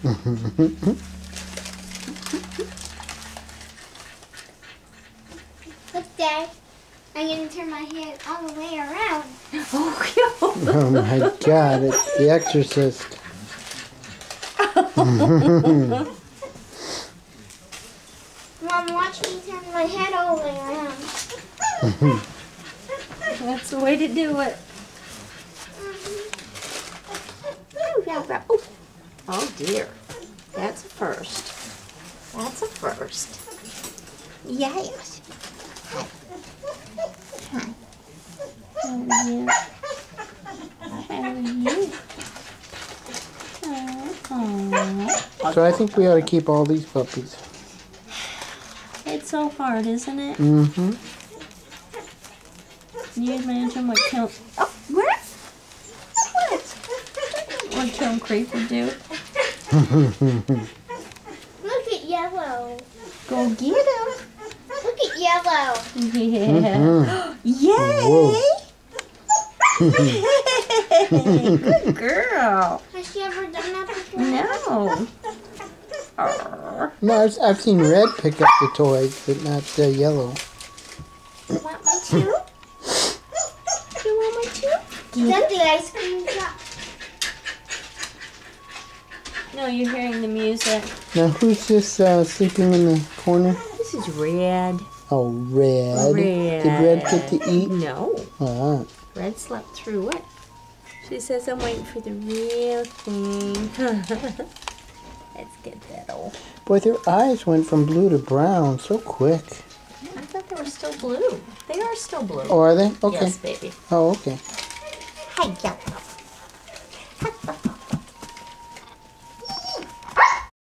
Look, Dad. I'm going to turn my head all the way around. Oh my God, it's The Exorcist. Mom, watch me turn my head all the way around. That's the way to do it. Oh dear. That's a first. That's a first. Yes. Hi. Hi. How are you? How are you? Oh. So I think we ought to keep all these puppies. It's so hard, isn't it? Mm-hmm. Can you imagine what Kiln... Oh, where? What Kiln Creek would do? Look at Yellow. Go get him. Look at Yellow. Yeah. Mm-hmm. Yay! Good girl. Has she ever done that before? No. Arr. No, I've seen Red pick up the toys, but not Yellow. You want me to? You want me to? Is that the ice cream shop? No, you're hearing the music. Now, who's this sleeping in the corner? This is Red. Oh, Red. Red. Did Red get to eat? No. Ah. Red slept through it. She says, I'm waiting for the real thing. Let's get that old. Boy, their eyes went from blue to brown so quick. I thought they were still blue. They are still blue. Oh, are they? Okay. Yes, baby. Oh, okay. Hi, Yellow.